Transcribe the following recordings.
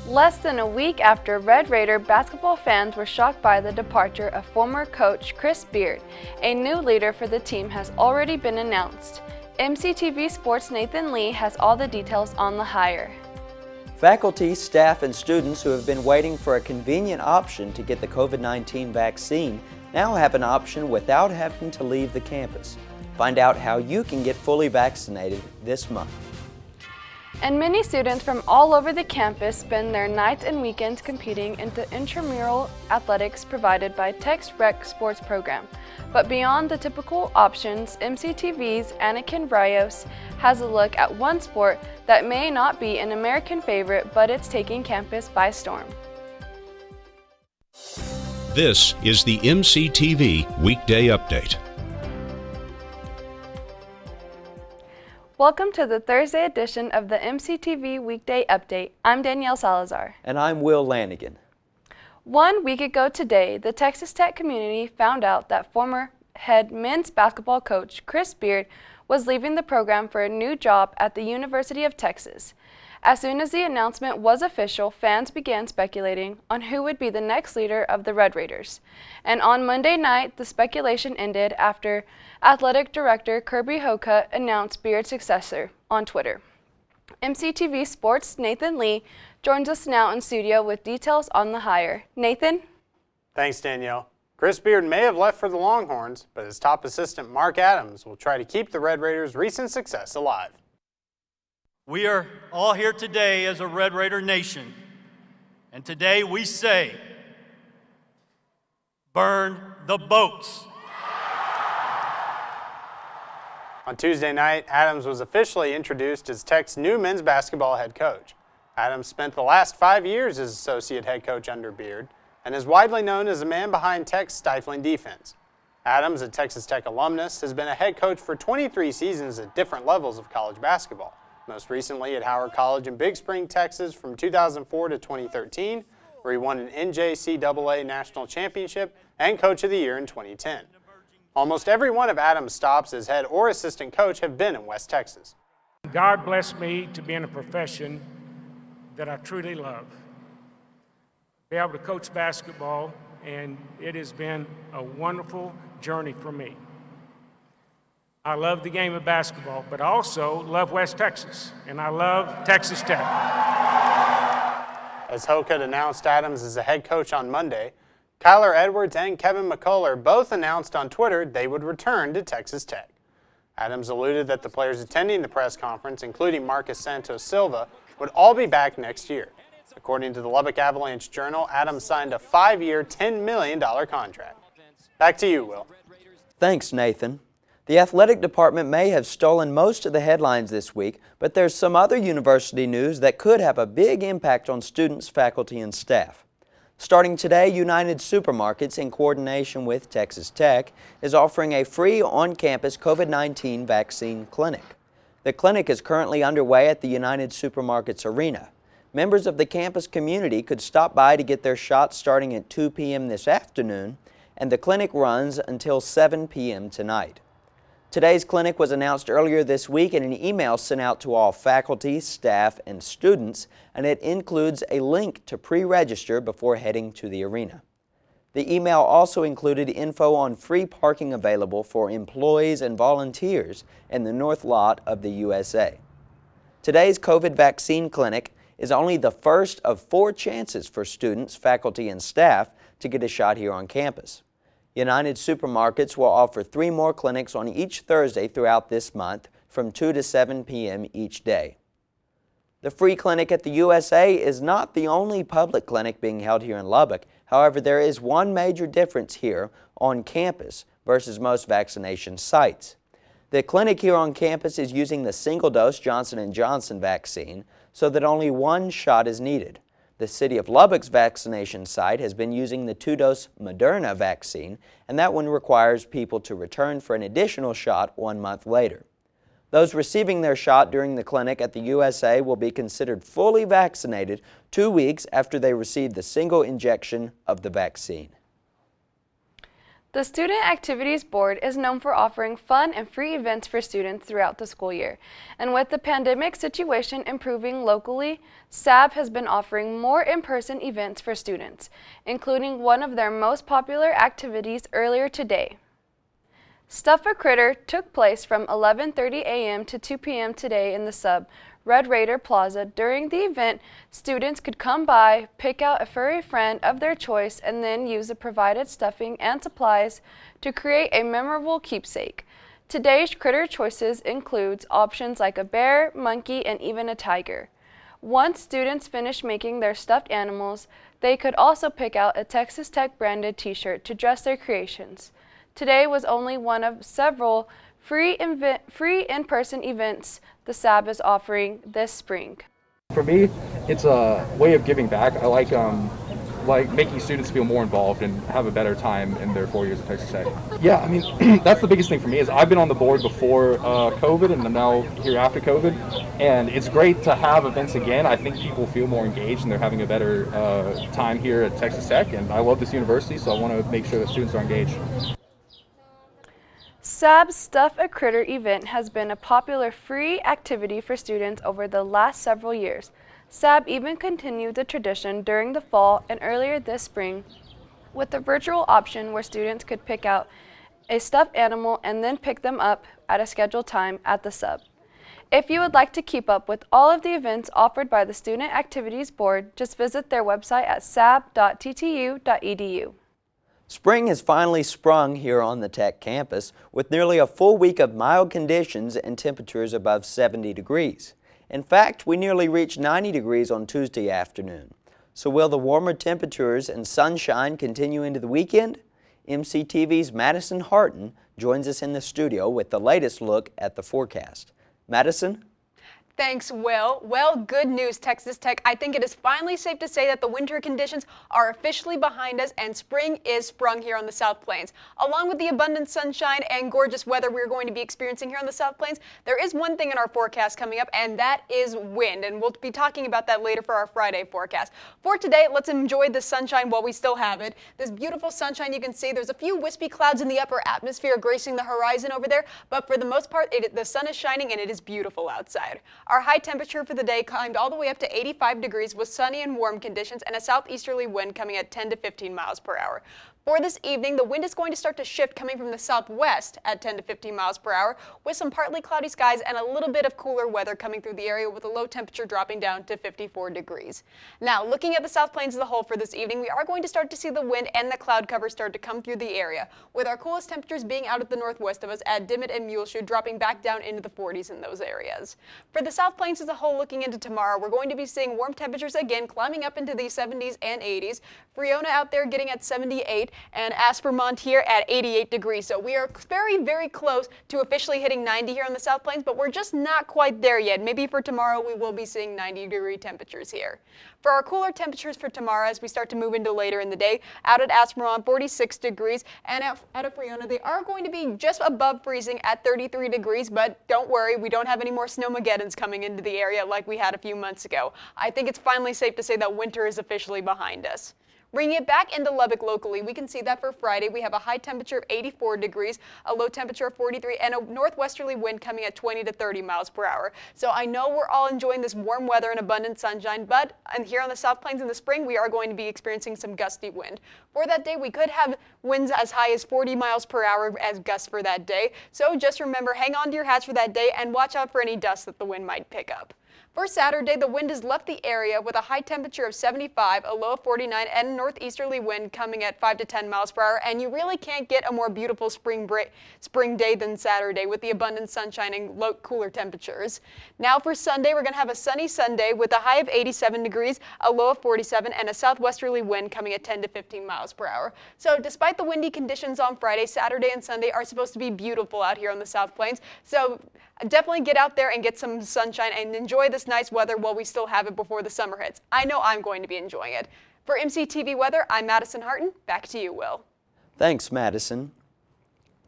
Less than a week after Red Raider basketball fans were shocked by the departure of former coach Chris Beard, a new leader for the team has already been announced. MCTV Sports' Nathan Lee has all the details on the hire. Faculty, staff, and students who have been waiting for a convenient option to get the COVID-19 vaccine now have an option without having to leave the campus. Find out how you can get fully vaccinated this month. And many students from all over the campus spend their nights and weekends competing in the intramural athletics provided by Tech's Rec Sports program. But beyond the typical options, MCTV's Anakin Rios has a look at one sport that may not be an American favorite, but it's taking campus by storm. This is the MCTV Weekday Update. Welcome to the Thursday edition of the MCTV Weekday Update. I'm Danielle Salazar. And I'm Will Lanigan. 1 week ago today, the Texas Tech community found out that former head men's basketball coach Chris Beard was leaving the program for a new job at the University of Texas. As soon as the announcement was official, fans began speculating on who would be the next leader of the Red Raiders. And on Monday night, the speculation ended after athletic director Kirby Hocutt announced Beard's successor on Twitter. MCTV Sports' Nathan Lee joins us now in studio with details on the hire. Nathan? Thanks, Danielle. Chris Beard may have left for the Longhorns, but his top assistant Mark Adams will try to keep the Red Raiders' recent success alive. We are all here today as a Red Raider nation, and today we say, burn the boats. On Tuesday night, Adams was officially introduced as Tech's new men's basketball head coach. Adams spent the last 5 years as associate head coach under Beard and is widely known as the man behind Tech's stifling defense. Adams, a Texas Tech alumnus, has been a head coach for 23 seasons at different levels of college basketball, most recently at Howard College in Big Spring, Texas from 2004 to 2013, where he won an NJCAA National Championship and Coach of the Year in 2010. Almost every one of Adams' stops as head or assistant coach have been in West Texas. God blessed me to be in a profession that I truly love. Be able to coach basketball, and it has been a wonderful journey for me. I love the game of basketball, but I also love West Texas, and I love Texas Tech. As Hocutt announced Adams as a head coach on Monday, Kyler Edwards and Kevin McCullough both announced on Twitter they would return to Texas Tech. Adams alluded that the players attending the press conference, including Marcus Santos Silva, would all be back next year. According to the Lubbock Avalanche Journal, Adams signed a 5-year, $10 million contract. Back to you, Will. Thanks, Nathan. The athletic department may have stolen most of the headlines this week, but there's some other university news that could have a big impact on students, faculty, and staff. Starting today, United Supermarkets, in coordination with Texas Tech, is offering a free on-campus COVID-19 vaccine clinic. The clinic is currently underway at the United Supermarkets Arena. Members of the campus community could stop by to get their shots starting at 2 p.m. this afternoon, and the clinic runs until 7 p.m. tonight. Today's clinic was announced earlier this week in an email sent out to all faculty, staff, and students, and it includes a link to pre-register before heading to the arena. The email also included info on free parking available for employees and volunteers in the north lot of the USA. Today's COVID vaccine clinic is only the first of 4 chances for students, faculty, and staff to get a shot here on campus. United Supermarkets will offer 3 more clinics on each Thursday throughout this month from 2 to 7 p.m. each day. The free clinic at the USA is not the only public clinic being held here in Lubbock. However, there is one major difference here on campus versus most vaccination sites. The clinic here on campus is using the single-dose Johnson & Johnson vaccine so that only 1 shot is needed. The City of Lubbock's vaccination site has been using the 2-dose Moderna vaccine, and that one requires people to return for an additional shot 1 month later. Those receiving their shot during the clinic at the USA will be considered fully vaccinated 2 weeks after they receive the single injection of the vaccine. The Student Activities Board is known for offering fun and free events for students throughout the school year. And with the pandemic situation improving locally, SAB has been offering more in-person events for students, including one of their most popular activities earlier today. Stuff a Critter took place from 11:30 a.m. to 2 p.m. today in the Sub Red Raider Plaza. During the event, students could come by, pick out a furry friend of their choice, and then use the provided stuffing and supplies to create a memorable keepsake. Today's critter choices includes options like a bear, monkey, and even a tiger. Once students finish making their stuffed animals, they could also pick out a Texas Tech branded t-shirt to dress their creations. Today was only one of several free in-person events the SAB is offering this spring. For me, it's a way of giving back. I like making students feel more involved and have a better time in their 4 years at Texas Tech. Yeah, I mean, that's the biggest thing for me is I've been on the board before COVID and I'm now here after COVID, and it's great to have events again. I think people feel more engaged and they're having a better time here at Texas Tech, and I love this university, so I want to make sure that students are engaged. SAB's Stuff a Critter event has been a popular free activity for students over the last several years. SAB even continued the tradition during the fall and earlier this spring with a virtual option where students could pick out a stuffed animal and then pick them up at a scheduled time at the Sub. If you would like to keep up with all of the events offered by the Student Activities Board, just visit their website at sab.ttu.edu. Spring has finally sprung here on the Tech campus with nearly a full week of mild conditions and temperatures above 70 degrees. In fact, we nearly reached 90 degrees on Tuesday afternoon. So will the warmer temperatures and sunshine continue into the weekend? MCTV's Madison Hartin joins us in the studio with the latest look at the forecast. Madison? Thanks, Will. Well, good news, Texas Tech. I think it is finally safe to say that the winter conditions are officially behind us and spring is sprung here on the South Plains. Along with the abundant sunshine and gorgeous weather we're going to be experiencing here on the South Plains, there is one thing in our forecast coming up, and that is wind. And we'll be talking about that later for our Friday forecast. For today, let's enjoy the sunshine while we still have it. This beautiful sunshine you can see, there's a few wispy clouds in the upper atmosphere gracing the horizon over there, but for the most part, the sun is shining and it is beautiful outside. Our high temperature for the day climbed all the way up to 85 degrees with sunny and warm conditions and a southeasterly wind coming at 10 to 15 miles per hour. For this evening, the wind is going to start to shift coming from the southwest at 10 to 15 miles per hour with some partly cloudy skies and a little bit of cooler weather coming through the area with a low temperature dropping down to 54 degrees. Now, looking at the South Plains as a whole for this evening, we are going to start to see the wind and the cloud cover start to come through the area, with our coolest temperatures being out at the northwest of us at Dimmitt and Muleshoe, dropping back down into the 40s in those areas. For the South Plains as a whole, looking into tomorrow, we're going to be seeing warm temperatures again climbing up into the 70s and 80s. Friona out there getting at 78 and Aspermont here at 88 degrees. So we are very, very close to officially hitting 90 here on the South Plains, but we're just not quite there yet. Maybe for tomorrow we will be seeing 90-degree temperatures here. For our cooler temperatures for tomorrow as we start to move into later in the day, out at Aspermont 46 degrees and out at Friona they are going to be just above freezing at 33 degrees, but don't worry, we don't have any more snowmageddons coming into the area like we had a few months ago. I think it's finally safe to say that winter is officially behind us. Bringing it back into Lubbock locally, we can see that for Friday we have a high temperature of 84 degrees, a low temperature of 43, and a northwesterly wind coming at 20 to 30 miles per hour. So I know we're all enjoying this warm weather and abundant sunshine, but here on the South Plains in the spring, we are going to be experiencing some gusty wind. For that day, we could have winds as high as 40 miles per hour as gusts for that day. So just remember, hang on to your hats for that day and watch out for any dust that the wind might pick up. For Saturday, the wind has left the area with a high temperature of 75, a low of 49, and a northeasterly wind coming at 5 to 10 miles per hour, and you really can't get a more beautiful spring day than Saturday with the abundant sunshine and low, cooler temperatures. Now for Sunday, we're going to have a sunny Sunday with a high of 87 degrees, a low of 47, and a southwesterly wind coming at 10 to 15 miles per hour. So despite the windy conditions on Friday, Saturday and Sunday are supposed to be beautiful out here on the South Plains. So definitely get out there and get some sunshine and enjoy this nice weather while we still have it before the summer hits. I know I'm going to be enjoying it. For MCTV Weather, I'm Madison Hartin. Back to you, Will. Thanks, Madison.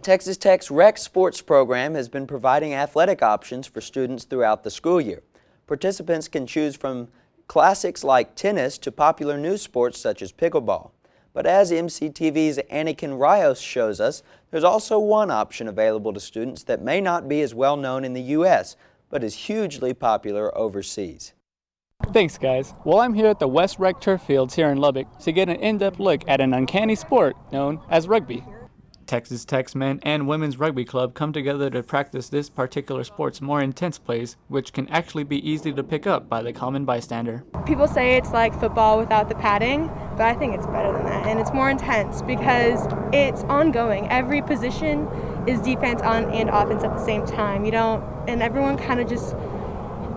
Texas Tech's Rec Sports program has been providing athletic options for students throughout the school year. Participants can choose from classics like tennis to popular new sports such as pickleball. But as MCTV's Anakin Rios shows us, there's also one option available to students that may not be as well known in the U.S., but is hugely popular overseas. Thanks, guys. Well, I'm here at the West Rec Turf Fields here in Lubbock to get an in-depth look at an uncanny sport known as rugby. Texas Tech's men and women's rugby club come together to practice this particular sport's more intense plays, which can actually be easy to pick up by the common bystander. People say it's like football without the padding, but I think it's better than that, and it's more intense because it's ongoing. Every position is defense on and offense at the same time. And everyone kind of just,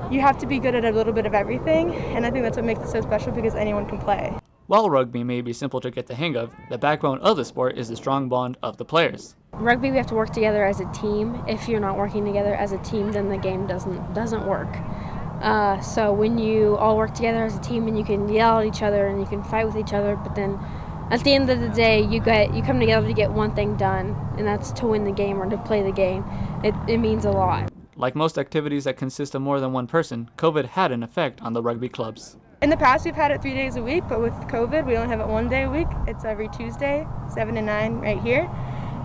you have to be good at a little bit of everything, and I think that's what makes it so special because anyone can play. While rugby may be simple to get the hang of, the backbone of the sport is the strong bond of the players. Rugby, we have to work together as a team. If you're not working together as a team, then the game doesn't work. So when you all work together as a team and you can yell at each other and you can fight with each other, but then at the end of the day, you come together to get one thing done, and that's to win the game or to play the game. It means a lot. Like most activities that consist of more than one person, COVID had an effect on the rugby clubs. In the past, we've had it 3 days a week, but with COVID, we only have it 1 day a week. It's every Tuesday, 7 to 9 right here.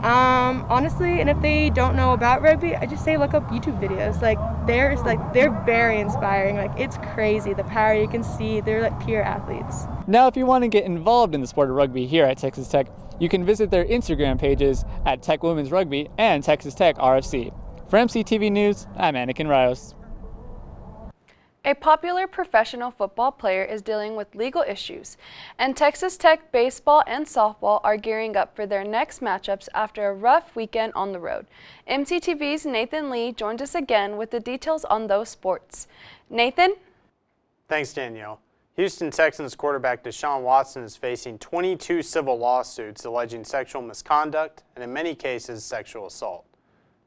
Honestly, and if they don't know about rugby, I just say look up YouTube videos. They're very inspiring. It's crazy, the power you can see. They're pure athletes. Now, if you want to get involved in the sport of rugby here at Texas Tech, you can visit their Instagram pages at Tech Women's Rugby and Texas Tech RFC. For MCTV News, I'm Anakin Rios. A popular professional football player is dealing with legal issues, and Texas Tech baseball and softball are gearing up for their next matchups after a rough weekend on the road. MCTV's Nathan Lee joins us again with the details on those sports. Nathan? Thanks, Danielle. Houston Texans quarterback Deshaun Watson is facing 22 civil lawsuits alleging sexual misconduct and, in many cases, sexual assault.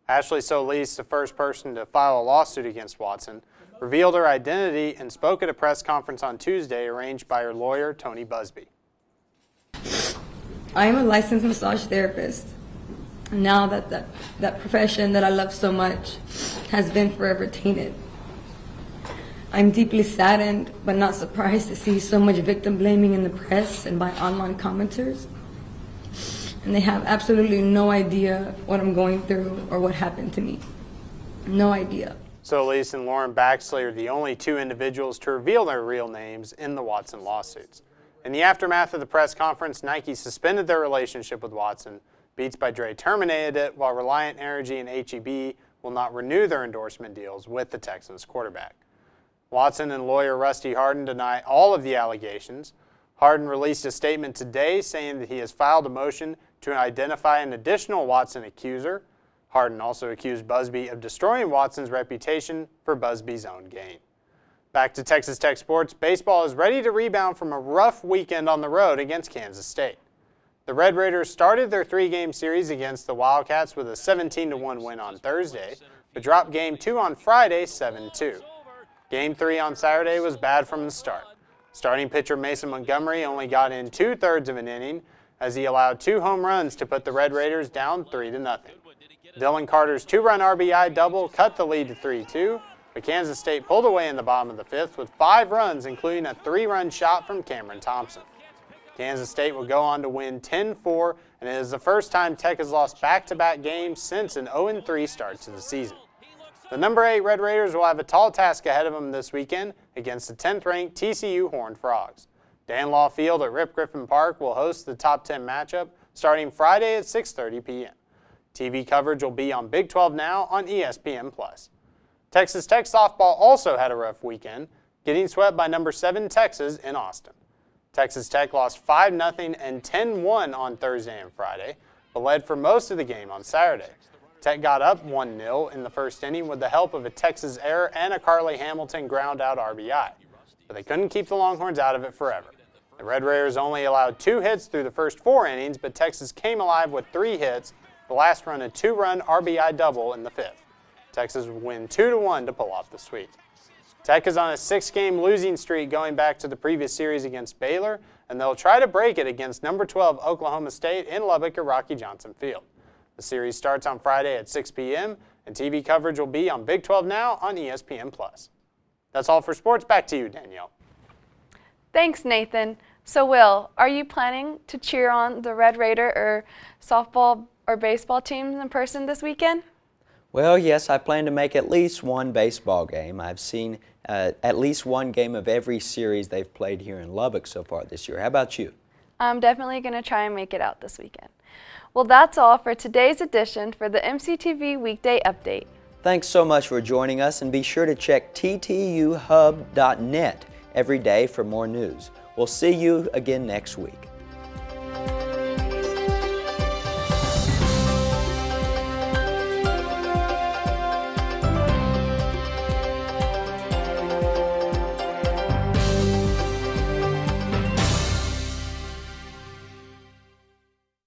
Ashley Solis, the first person to file a lawsuit against Watson, revealed her identity and spoke at a press conference on Tuesday arranged by her lawyer, Tony Busby. I am a licensed massage therapist. Now that profession that I love so much has been forever tainted. I'm deeply saddened but not surprised to see so much victim blaming in the press and by online commenters. And they have absolutely no idea what I'm going through or what happened to me. No idea. Solis and Lauren Baxley are the only two individuals to reveal their real names in the Watson lawsuits. In the aftermath of the press conference, Nike suspended their relationship with Watson. Beats by Dre terminated it, while Reliant Energy and H-E-B will not renew their endorsement deals with the Texans quarterback. Watson and lawyer Rusty Hartin deny all of the allegations. Hartin released a statement today saying that he has filed a motion to identify an additional Watson accuser. Hartin also accused Busby of destroying Watson's reputation for Busby's own gain. Back to Texas Tech sports, baseball is ready to rebound from a rough weekend on the road against Kansas State. The Red Raiders started their 3-game series against the Wildcats with a 17-1 win on Thursday, but dropped Game 2 on Friday 7-2. Game 3 on Saturday was bad from the start. Starting pitcher Mason Montgomery only got in 2/3 of an inning as he allowed 2 home runs to put the Red Raiders down 3-0. Dylan Carter's 2-run RBI double cut the lead to 3-2, but Kansas State pulled away in the bottom of the 5th with 5 runs, including a 3-run shot from Cameron Thompson. Kansas State will go on to win 10-4, and it is the first time Tech has lost back-to-back games since an 0-3 start to the season. The number 8 Red Raiders will have a tall task ahead of them this weekend against the 10th-ranked TCU Horned Frogs. Dan Law Field at Rip Griffin Park will host the top 10 matchup starting Friday at 6:30 p.m. TV coverage will be on Big 12 Now on ESPN+. Texas Tech softball also had a rough weekend, getting swept by number 7 Texas in Austin. Texas Tech lost 5-0 and 10-1 on Thursday and Friday, but led for most of the game on Saturday. Tech got up 1-0 in the first inning with the help of a Texas error and a Carly Hamilton ground-out RBI, but they couldn't keep the Longhorns out of it forever. The Red Raiders only allowed 2 hits through the first 4 innings, but Texas came alive with 3 hits, the last run a 2-run RBI double in the 5th. Texas would win 2-1 to pull off the sweep. Tech is on a 6-game losing streak going back to the previous series against Baylor, and they'll try to break it against number 12 Oklahoma State in Lubbock at Rocky Johnson Field. The series starts on Friday at 6 p.m., and TV coverage will be on Big 12 Now on ESPN+. That's all for sports. Back to you, Danielle. Thanks, Nathan. So Will, are you planning to cheer on the Red Raider or softball or baseball teams in person this weekend? Well, yes, I plan to make at least one baseball game. I've seen at least one game of every series they've played here in Lubbock so far this year. How about you? I'm definitely going to try and make it out this weekend. Well, that's all for today's edition for the MCTV Weekday Update. Thanks so much for joining us, and be sure to check ttuhub.net every day for more news. We'll see you again next week.